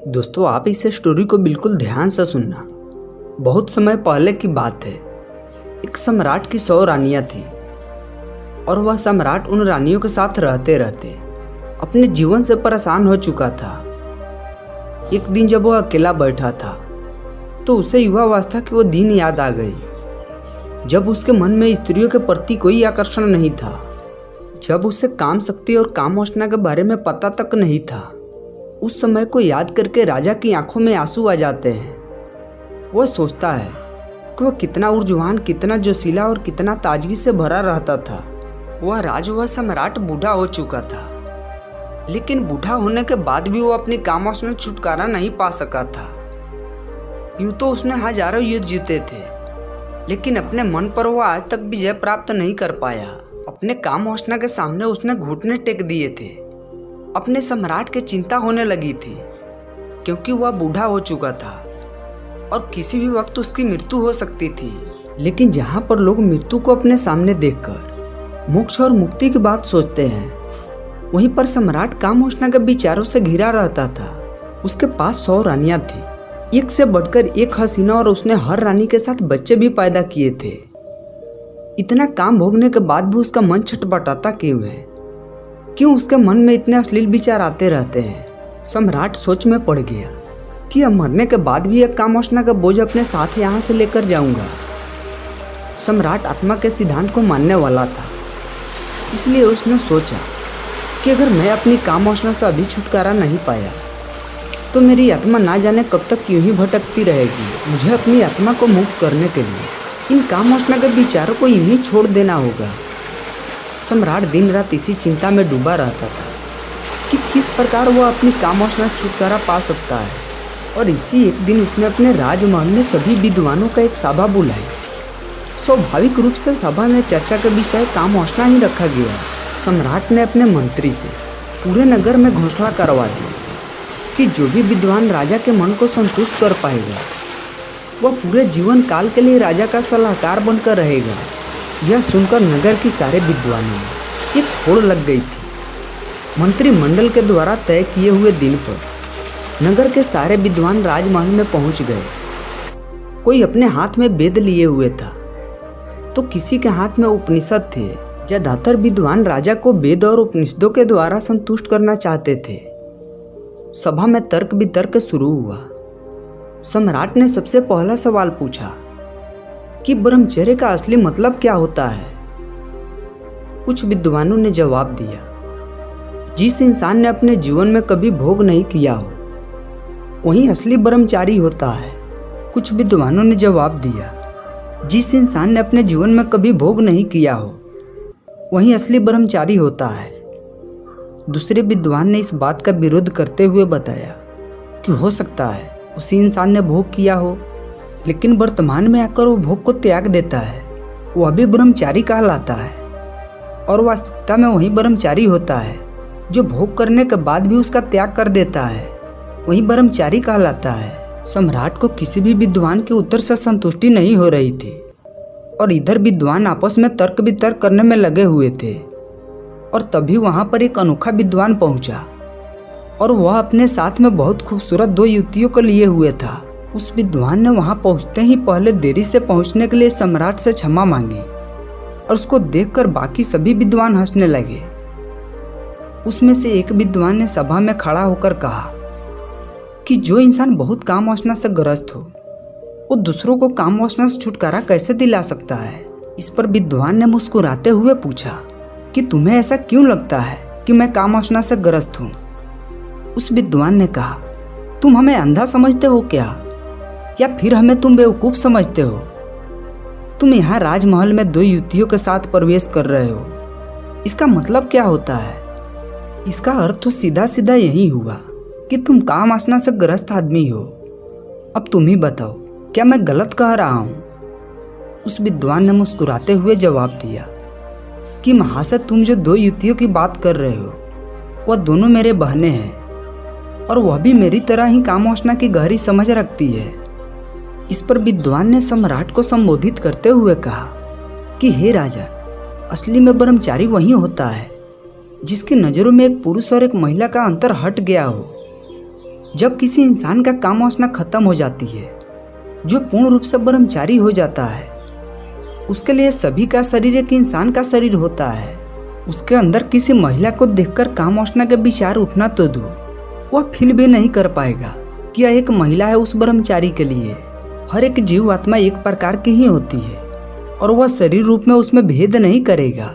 दोस्तों, आप इस स्टोरी को बिल्कुल ध्यान से सुनना। बहुत समय पहले की बात है। एक सम्राट की 100 रानियां थीं और वह सम्राट उन रानियों के साथ रहते रहते अपने जीवन से परेशान हो चुका था। एक दिन जब वह अकेला बैठा था तो उसे युवावस्था के वो दिन याद आ गई जब उसके मन में स्त्रियों के प्रति कोई आकर्षण नहीं था, जब उसे काम शक्ति और काम वासना के बारे में पता तक नहीं था। उस समय को याद करके राजा की आंखों में आंसू आ जाते हैं। वह सोचता है कि वह कितना ऊर्जावान, कितना जोशीला और कितना ताजगी से भरा रहता था। वह सम्राट बूढ़ा हो चुका था, लेकिन बूढ़ा होने के बाद भी वो अपनी काम वासना से छुटकारा नहीं पा सका था। यूं तो उसने हजारों युद्ध जीते थे, लेकिन अपने मन पर वो आज तक विजय प्राप्त नहीं कर पाया। अपने काम वासना के सामने उसने घुटने टेक दिए थे। अपने सम्राट की चिंता होने लगी थी, क्योंकि वह बूढ़ा हो चुका था और किसी भी वक्त उसकी मृत्यु हो सकती थी। लेकिन जहाँ पर लोग मृत्यु को अपने सामने देखकर मोक्ष और मुक्ति की बात सोचते हैं, वहीं पर सम्राट काम वासना के विचारों से घिरा रहता था। उसके पास 100 रानियां थी, एक से बढ़कर एक हसीना, और उसने हर रानी के साथ बच्चे भी पैदा किए थे। इतना काम भोगने के बाद भी उसका मन छटपटाता क्यों है? क्यों उसके मन में इतने अश्लील विचार आते रहते हैं? सम्राट सोच में पड़ गया कि अब मरने के बाद भी एक काम वासना का बोझ अपने साथ यहाँ से लेकर जाऊंगा। सम्राट आत्मा के सिद्धांत को मानने वाला था, इसलिए उसने सोचा कि अगर मैं अपनी काम वासना से अभी छुटकारा नहीं पाया तो मेरी आत्मा ना जाने कब तक यूं ही भटकती रहेगी। मुझे अपनी आत्मा को मुक्त करने के लिए इन काम वासना के विचारों को यूं ही छोड़ देना होगा। सम्राट दिन रात इसी चिंता में डूबा रहता था कि किस प्रकार वह अपनी काम वासना छुटकारा पा सकता है। और इसी एक दिन उसने अपने राजमहल में सभी विद्वानों का एक सभा बुलाई। स्वाभाविक रूप से सभा में चर्चा का विषय काम वासना ही रखा गया। सम्राट ने अपने मंत्री से पूरे नगर में घोषणा करवा दी कि जो भी विद्वान राजा के मन को संतुष्ट कर पाएगा वह पूरे जीवन काल के लिए राजा का सलाहकार बनकर रहेगा। यह सुनकर नगर की सारे विद्वानों में एक होड़ लग गई थी। मंत्रिमंडल के द्वारा तय किए हुए दिन पर नगर के सारे विद्वान राजमहल में पहुंच गए। कोई अपने हाथ में वेद लिए हुए था तो किसी के हाथ में उपनिषद थे। ज्यादातर विद्वान राजा को वेद और उपनिषदों के द्वारा संतुष्ट करना चाहते थे। सभा में तर्क वितर्क शुरू हुआ। सम्राट ने सबसे पहला सवाल पूछा कि ब्रह्मचर्य का असली मतलब क्या होता है। कुछ विद्वानों ने जवाब दिया, जिस इंसान ने अपने जीवन में कभी भोग नहीं किया हो वही असली ब्रह्मचारी होता है। कुछ विद्वानों ने जवाब दिया, जिस इंसान ने अपने जीवन में कभी भोग नहीं किया हो वही असली ब्रह्मचारी होता है। दूसरे विद्वान ने इस बात का विरोध करते हुए बताया कि हो सकता है उसी इंसान ने भोग किया हो, लेकिन वर्तमान में आकर वो भोग को त्याग देता है, वह भी ब्रह्मचारी कहलाता है। और वास्तविकता में वही ब्रह्मचारी होता है जो भोग करने के बाद भी उसका त्याग कर देता है, वही ब्रह्मचारी कहलाता है। सम्राट को किसी भी विद्वान के उत्तर से संतुष्टि नहीं हो रही थी और इधर विद्वान आपस में तर्क वितर्क करने में लगे हुए थे। और तभी वहाँ पर एक अनोखा विद्वान पहुँचा और वह अपने साथ में बहुत खूबसूरत 2 युवतियों को लिए हुए था। उस विद्वान ने वहां पहुंचते ही पहले देरी से पहुंचने के लिए सम्राट से क्षमा मांगी और उसको देखकर बाकी सभी विद्वान हंसने लगे। उसमें से एक विद्वान ने सभा में खड़ा होकर कहा कि जो इंसान बहुत काम वासना से ग्रस्त हो वो दूसरों को काम वासना से छुटकारा कैसे दिला सकता है। इस पर विद्वान ने मुस्कुराते हुए पूछा कि तुम्हें ऐसा क्यों लगता है कि मैं काम वासना से ग्रस्त हूँ। उस विद्वान ने कहा, तुम हमें अंधा समझते हो क्या, या फिर हमें तुम बेवकूफ़ समझते हो? तुम यहाँ राजमहल में 2 युवतियों के साथ प्रवेश कर रहे हो, इसका मतलब क्या होता है? इसका अर्थ तो सीधा सीधा यही हुआ कि तुम काम वासना से ग्रस्त आदमी हो। अब तुम ही बताओ, क्या मैं गलत कह रहा हूँ? उस विद्वान ने मुस्कुराते हुए जवाब दिया कि महाशय, तुम जो 2 युवतियों की बात कर रहे हो वह दोनों मेरे बहनें हैं और वह भी मेरी तरह ही काम वासना की गहरी समझ रखती है। इस पर विद्वान ने सम्राट को संबोधित करते हुए कहा कि हे राजा, असली में ब्रह्मचारी वही होता है जिसकी नज़रों में एक पुरुष और एक महिला का अंतर हट गया हो। जब किसी इंसान का काम वासना खत्म हो जाती है, जो पूर्ण रूप से ब्रह्मचारी हो जाता है, उसके लिए सभी का शरीर एक इंसान का शरीर होता है। उसके अंदर किसी महिला को देखकर काम वासना के विचार उठना तो दो, वह फील भी नहीं कर पाएगा कि यह एक महिला है। उस ब्रह्मचारी के लिए हर एक जीव आत्मा एक प्रकार की ही होती है और वह शरीर रूप में उसमें भेद नहीं करेगा।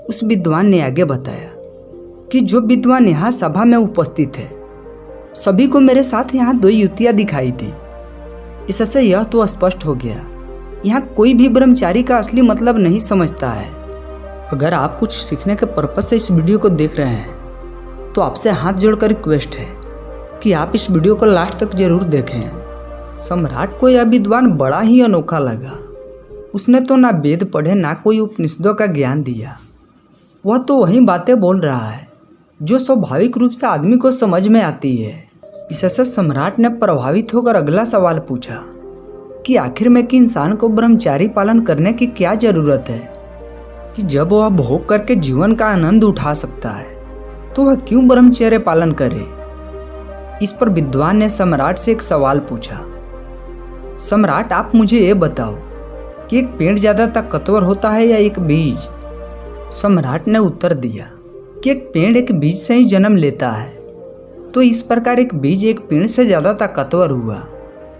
उस विद्वान ने आगे बताया कि जो विद्वान यहाँ सभा में उपस्थित है, सभी को मेरे साथ यहाँ 2 युवतियाँ दिखाई दी। इससे यह तो स्पष्ट हो गया, यहाँ कोई भी ब्रह्मचारी का असली मतलब नहीं समझता है। अगर आप कुछ सीखने के पर्पज से इस वीडियो को देख रहे हैं तो आपसे हाथ जोड़कर रिक्वेस्ट है कि आप इस वीडियो को लास्ट तक जरूर देखें। सम्राट को यह विद्वान बड़ा ही अनोखा लगा। उसने तो ना वेद पढ़े ना कोई उपनिषदों का ज्ञान दिया। वह तो वही बातें बोल रहा है जो स्वाभाविक रूप से आदमी को समझ में आती है। इससे सम्राट ने प्रभावित होकर अगला सवाल पूछा कि आखिर में कि इंसान को ब्रह्मचारी पालन करने की क्या जरूरत है, कि जब वह भोग करके जीवन का आनंद उठा सकता है तो वह क्यों ब्रह्मचर्य पालन करे। इस पर विद्वान ने सम्राट से एक सवाल पूछा, सम्राट आप मुझे ये बताओ कि एक पेड़ ज़्यादा ताकतवर होता है या एक बीज। सम्राट ने उत्तर दिया कि एक पेड़ एक बीज से ही जन्म लेता है, तो इस प्रकार एक बीज एक पेड़ से ज़्यादा ताकतवर हुआ।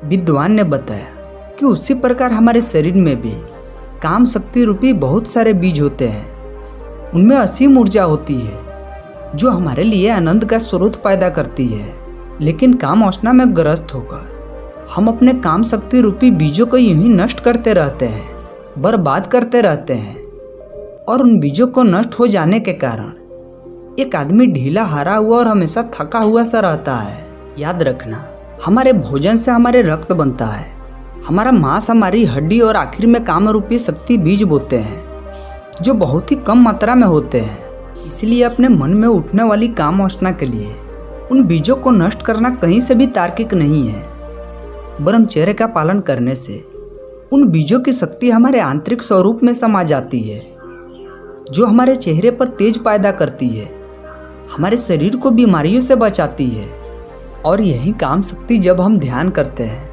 विद्वान ने बताया कि उसी प्रकार हमारे शरीर में भी काम शक्ति रूपी बहुत सारे बीज होते हैं। उनमें असीम ऊर्जा होती है जो हमारे लिए आनंद का स्रोत पैदा करती है। लेकिन काम वासना में ग्रस्त होकर हम अपने काम शक्ति रूपी बीजों को यूं ही नष्ट करते रहते हैं, बर्बाद करते रहते हैं। और उन बीजों को नष्ट हो जाने के कारण एक आदमी ढीला हारा हुआ और हमेशा थका हुआ सा रहता है। याद रखना, हमारे भोजन से हमारे रक्त बनता है, हमारा मांस हमारी हड्डी और आखिर में काम रूपी शक्ति बीज बोते हैं जो बहुत ही कम मात्रा में होते हैं। इसलिए अपने मन में उठने वाली काम वासना के लिए उन बीजों को नष्ट करना कहीं से भी तार्किक नहीं है। ब्रह्मचर्य का पालन करने से उन बीजों की शक्ति हमारे आंतरिक स्वरूप में समा जाती है, जो हमारे चेहरे पर तेज पैदा करती है, हमारे शरीर को बीमारियों से बचाती है। और यही काम शक्ति जब हम ध्यान करते हैं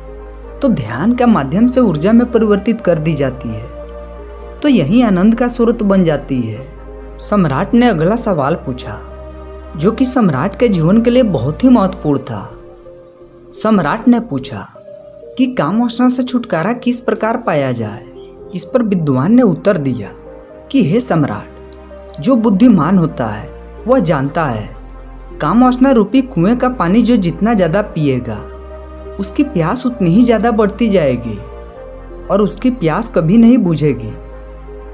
तो ध्यान के माध्यम से ऊर्जा में परिवर्तित कर दी जाती है, तो यही आनंद का स्रोत बन जाती है। सम्राट ने अगला सवाल पूछा जो कि सम्राट के जीवन के लिए बहुत ही महत्वपूर्ण था। सम्राट ने पूछा कि काम वासना से छुटकारा किस प्रकार पाया जाए। इस पर विद्वान ने उत्तर दिया कि हे सम्राट, जो बुद्धिमान होता है वह जानता है काम वासना रूपी कुएं का पानी जो जितना ज़्यादा पिएगा उसकी प्यास उतनी ही ज़्यादा बढ़ती जाएगी और उसकी प्यास कभी नहीं बुझेगी।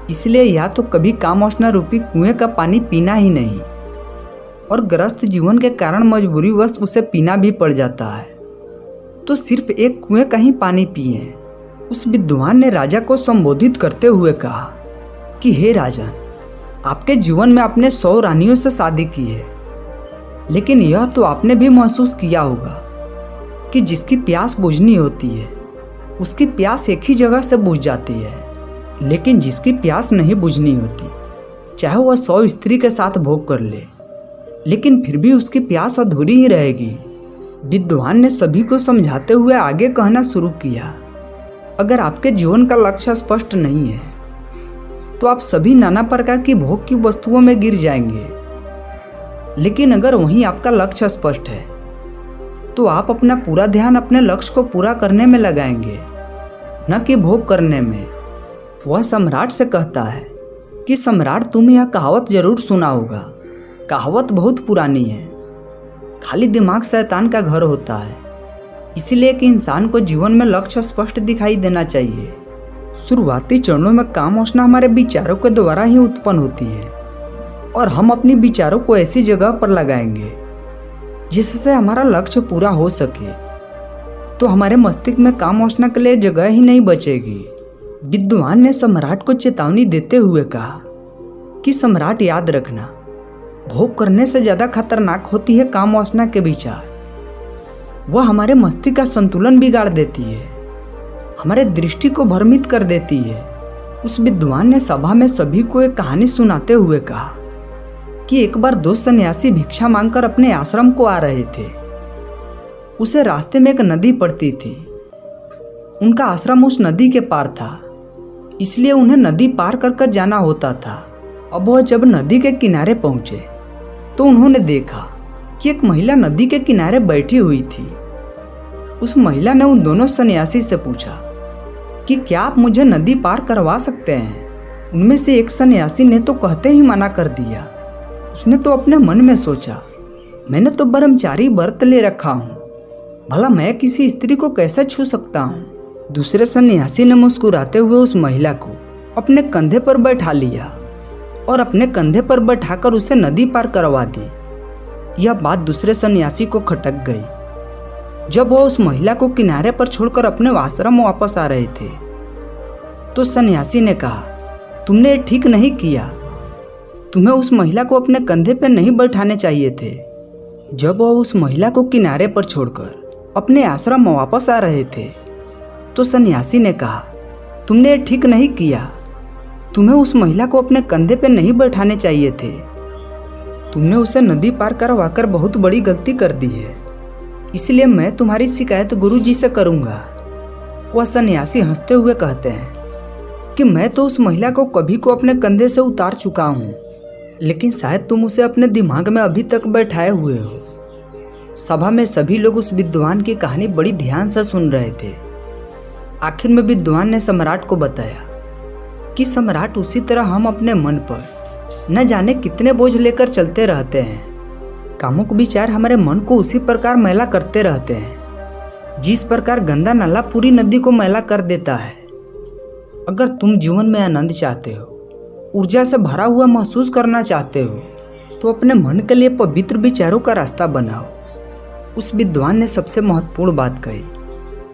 इसलिए या तो कभी काम वासना रूपी कुएं का पानी पीना ही नहीं, और ग्रस्त जीवन के कारण मजबूरीवश उसे पीना भी पड़ जाता है तो सिर्फ एक कुएं का ही पानी पिए। उस विद्वान ने राजा को संबोधित करते हुए कहा कि हे राजन, आपके जीवन में आपने 100 रानियों से शादी की है, लेकिन यह तो आपने भी महसूस किया होगा कि जिसकी प्यास बुझनी होती है उसकी प्यास एक ही जगह से बुझ जाती है, लेकिन जिसकी प्यास नहीं बुझनी होती चाहे वह 100 स्त्री के साथ भोग कर ले, लेकिन फिर भी उसकी प्यास अधूरी ही रहेगी। विद्वान ने सभी को समझाते हुए आगे कहना शुरू किया, अगर आपके जीवन का लक्ष्य स्पष्ट नहीं है तो आप सभी नाना प्रकार की भोग की वस्तुओं में गिर जाएंगे, लेकिन अगर वहीं आपका लक्ष्य स्पष्ट है तो आप अपना पूरा ध्यान अपने लक्ष्य को पूरा करने में लगाएंगे, न कि भोग करने में। वह सम्राट से कहता है कि सम्राट, तुम यह कहावत जरूर सुना होगा। कहावत बहुत पुरानी है, खाली दिमाग शैतान का घर होता है। इसीलिए कि इंसान को जीवन में लक्ष्य स्पष्ट दिखाई देना चाहिए। शुरुआती चरणों में काम वासना हमारे विचारों के द्वारा ही उत्पन्न होती है और हम अपने विचारों को ऐसी जगह पर लगाएंगे जिससे हमारा लक्ष्य पूरा हो सके, तो हमारे मस्तिष्क में काम वासना के लिए जगह ही नहीं बचेगी। विद्वान ने सम्राट को चेतावनी देते हुए कहा कि सम्राट, याद रखना, भोग करने से ज़्यादा खतरनाक होती है काम वासना के विचार। वह हमारे मस्तिष्क का संतुलन बिगाड़ देती है, हमारे दृष्टि को भ्रमित कर देती है। उस विद्वान ने सभा में सभी को एक कहानी सुनाते हुए कहा कि एक बार 2 सन्यासी भिक्षा मांगकर अपने आश्रम को आ रहे थे। उसे रास्ते में एक नदी पड़ती थी। उनका आश्रम उस नदी के पार था, इसलिए उन्हें नदी पार कर कर जाना होता था। अब वह जब नदी के किनारे पहुंचे तो उन्होंने देखा कि एक महिला नदी के किनारे बैठी हुई थी। उस महिला ने उन दोनों सन्यासी से पूछा कि क्या आप मुझे नदी पार करवा सकते हैं। उनमें से एक सन्यासी ने तो कहते ही मना कर दिया। उसने तो अपने मन में सोचा, मैंने तो ब्रह्मचारी व्रत ले रखा हूँ, भला मैं किसी स्त्री को कैसे छू सकता हूँ। दूसरे सन्यासी ने मुस्कुराते हुए उस महिला को अपने कंधे पर बैठा लिया और अपने कंधे पर बैठाकर उसे नदी पार करवा दी। यह बात दूसरे सन्यासी को खटक गई। जब वह उस महिला को किनारे पर छोड़कर अपने आश्रम वापस आ रहे थे तो सन्यासी ने कहा, तुमने ये ठीक नहीं किया, तुम्हें उस महिला को अपने कंधे पर नहीं बैठाने चाहिए थे। जब वह उस महिला को किनारे पर छोड़कर अपने आश्रम वापस आ रहे थे तो सन्यासी ने कहा, तुमने ये ठीक नहीं किया, तुम्हें उस महिला को अपने कंधे पर नहीं बैठाने चाहिए थे। तुमने उसे नदी पार करवाकर बहुत बड़ी गलती कर दी है, इसलिए मैं तुम्हारी शिकायत गुरुजी से करूँगा। वह सन्यासी हंसते हुए कहते हैं कि मैं तो उस महिला को कभी को अपने कंधे से उतार चुका हूँ, लेकिन शायद तुम उसे अपने दिमाग में अभी तक बैठाए हुए हो। सभा में सभी लोग उस विद्वान की कहानी बड़ी ध्यान से सुन रहे थे। आखिर में विद्वान ने सम्राट को बताया कि सम्राट, उसी तरह हम अपने मन पर न जाने कितने बोझ लेकर चलते रहते हैं। कामुक विचार हमारे मन को उसी प्रकार मैला करते रहते हैं जिस प्रकार गंदा नाला पूरी नदी को मैला कर देता है। अगर तुम जीवन में आनंद चाहते हो, ऊर्जा से भरा हुआ महसूस करना चाहते हो, तो अपने मन के लिए पवित्र विचारों का रास्ता बनाओ। उस विद्वान ने सबसे महत्वपूर्ण बात कही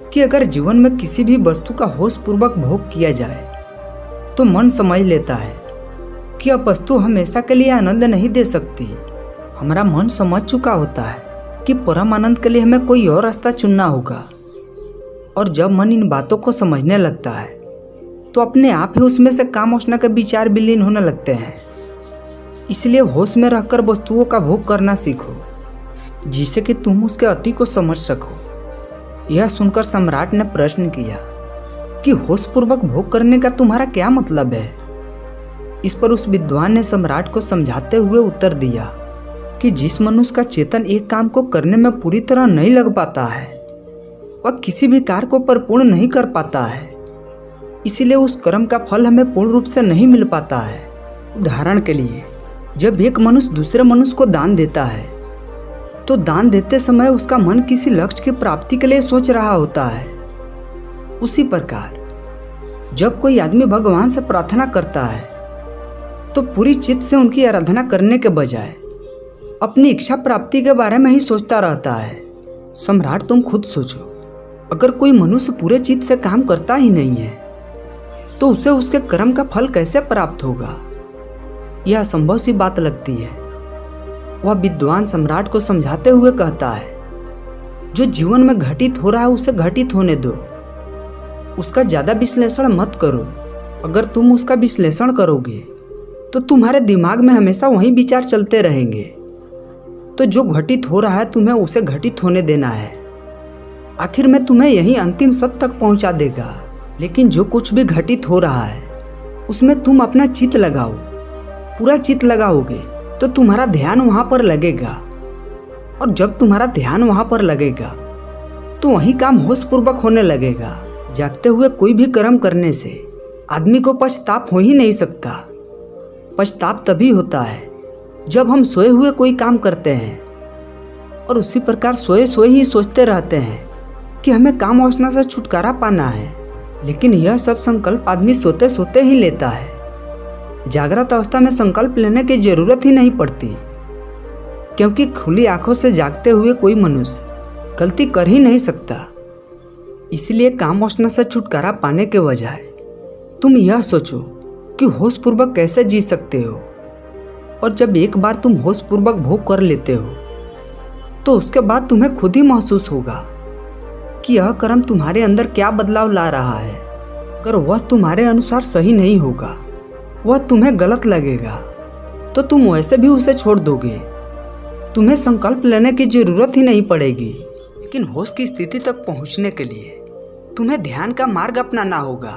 कि अगर जीवन में किसी भी वस्तु का होशपूर्वक भोग किया जाए तो मन समझ लेता है कि अब वस्तु हमेशा के लिए आनंद नहीं दे सकती। हमारा मन समझ चुका होता है कि परम आनंद के लिए हमें कोई और रास्ता चुनना होगा। और जब मन इन बातों को समझने लगता है तो अपने आप ही उसमें से काम वासना के विचार विलीन होने लगते हैं। इसलिए होश में रहकर वस्तुओं का भोग करना सीखो, जिससे कि तुम उसके अति को समझ सको। यह सुनकर सम्राट ने प्रश्न किया कि होशपूर्वक भोग करने का तुम्हारा क्या मतलब है। इस पर उस विद्वान ने सम्राट को समझाते हुए उत्तर दिया कि जिस मनुष्य का चेतन एक काम को करने में पूरी तरह नहीं लग पाता है, वह किसी भी कार्य को परिपूर्ण नहीं कर पाता है। इसीलिए उस कर्म का फल हमें पूर्ण रूप से नहीं मिल पाता है। उदाहरण के लिए, जब एक मनुष्य दूसरे मनुष्य को दान देता है तो दान देते समय उसका मन किसी लक्ष्य की प्राप्ति के लिए सोच रहा होता है। उसी प्रकार जब कोई आदमी भगवान से प्रार्थना करता है तो पूरी चित्त से उनकी आराधना करने के बजाय अपनी इच्छा प्राप्ति के बारे में ही सोचता रहता है। सम्राट, तुम खुद सोचो, अगर कोई मनुष्य पूरे चित्त से काम करता ही नहीं है तो उसे उसके कर्म का फल कैसे प्राप्त होगा। यह असंभव सी बात लगती है। वह विद्वान सम्राट को समझाते हुए कहता है, जो जीवन में घटित हो रहा है उसे घटित होने दो, उसका ज़्यादा विश्लेषण मत करो। अगर तुम उसका विश्लेषण करोगे तो तुम्हारे दिमाग में हमेशा वही विचार चलते रहेंगे। तो जो घटित हो रहा है तुम्हें उसे घटित होने देना है। आखिर में तुम्हें यही अंतिम सत्य तक पहुंचा देगा। लेकिन जो कुछ भी घटित हो रहा है उसमें तुम अपना चित्त लगाओ। पूरा चित्त लगाओगे तो तुम्हारा ध्यान वहाँ पर लगेगा, और जब तुम्हारा ध्यान वहाँ पर लगेगा तो वही काम होशपूर्वक होने लगेगा। जागते हुए कोई भी कर्म करने से आदमी को पछताप हो ही नहीं सकता। पछताप तभी होता है जब हम सोए हुए कोई काम करते हैं और उसी प्रकार सोए सोए ही सोचते रहते हैं कि हमें काम वासना से छुटकारा पाना है। लेकिन यह सब संकल्प आदमी सोते सोते ही लेता है। जागृत अवस्था में संकल्प लेने की जरूरत ही नहीं पड़ती, क्योंकि खुली आंखों से जागते हुए कोई मनुष्य गलती कर ही नहीं सकता। इसलिए काम वासना से छुटकारा पाने के बजाय तुम यह सोचो कि होशपूर्वक कैसे जी सकते हो। और जब एक बार तुम होशपूर्वक भोग कर लेते हो तो उसके बाद तुम्हें खुद ही महसूस होगा कि यह कर्म तुम्हारे अंदर क्या बदलाव ला रहा है। अगर वह तुम्हारे अनुसार सही नहीं होगा, वह तुम्हें गलत लगेगा, तो तुम वैसे भी उसे छोड़ दोगे। तुम्हें संकल्प लेने की जरूरत ही नहीं पड़ेगी, लेकिन होश की स्थिति तक पहुंचने के लिए तुम्हें ध्यान का मार्ग अपनाना होगा।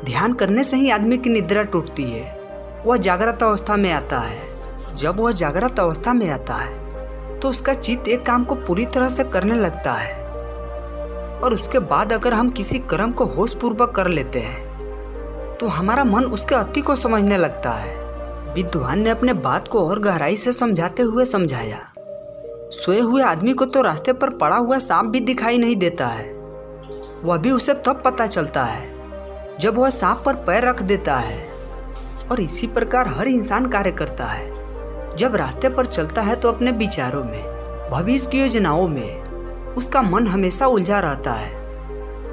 ध्यान करने से ही आदमी की निद्रा टूटती है, वह जागृत अवस्था में आता है। जब वह जागृत अवस्था में आता है तो उसका चित्त एक काम को पूरी तरह से करने लगता है, और उसके बाद अगर हम किसी कर्म को होश पूर्वक कर लेते हैं तो हमारा मन उसके अति को समझने लगता है। विद्वान ने अपने बात को और गहराई से समझाते हुए समझाया, सोए हुए आदमी को तो रास्ते पर पड़ा हुआ सांप भी दिखाई नहीं देता है, वह भी उसे तब पता चलता है जब वह सांप पर पैर रख देता है। और इसी प्रकार हर इंसान कार्य करता है। जब रास्ते पर चलता है तो अपने विचारों में, भविष्य की योजनाओं में उसका मन हमेशा उलझा रहता है।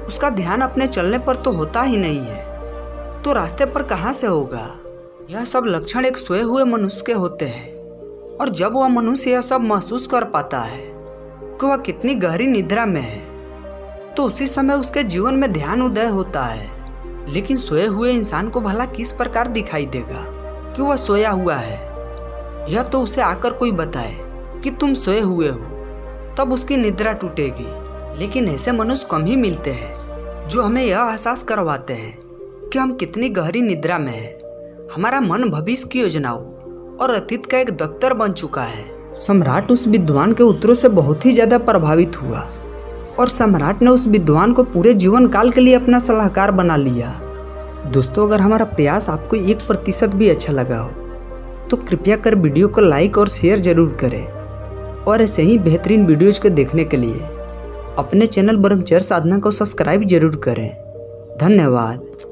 उसका ध्यान अपने चलने पर तो होता ही नहीं है, तो रास्ते पर कहाँ से होगा। यह सब लक्षण एक सोए हुए मनुष्य के होते हैं, और जब वह मनुष्य यह सब महसूस कर पाता है कि वह कितनी गहरी निद्रा में है, तो उसी समय उसके जीवन में ध्यान उदय होता है। लेकिन सोए हुए इंसान को भला किस प्रकार दिखाई देगा कि वह सोया हुआ है। यह तो उसे आकर कोई बताए कि तुम सोए हुए हो, तब उसकी निद्रा टूटेगी। लेकिन ऐसे मनुष्य कम ही मिलते हैं जो हमें यह एहसास करवाते हैं कि हम कितनी गहरी निद्रा में हैं। हमारा मन भविष्य की योजनाओं और अतीत का एक दफ्तर बन चुका है। सम्राट उस विद्वान के उत्तरों से बहुत ही ज़्यादा प्रभावित हुआ, और सम्राट ने उस विद्वान को पूरे जीवन काल के लिए अपना सलाहकार बना लिया। दोस्तों, अगर हमारा प्रयास आपको 1% भी अच्छा लगा हो तो कृपया कर वीडियो को लाइक और शेयर जरूर करें, और ऐसे ही बेहतरीन वीडियोज को देखने के लिए अपने चैनल ब्रह्मचर्य साधना को सब्सक्राइब जरूर करें। धन्यवाद।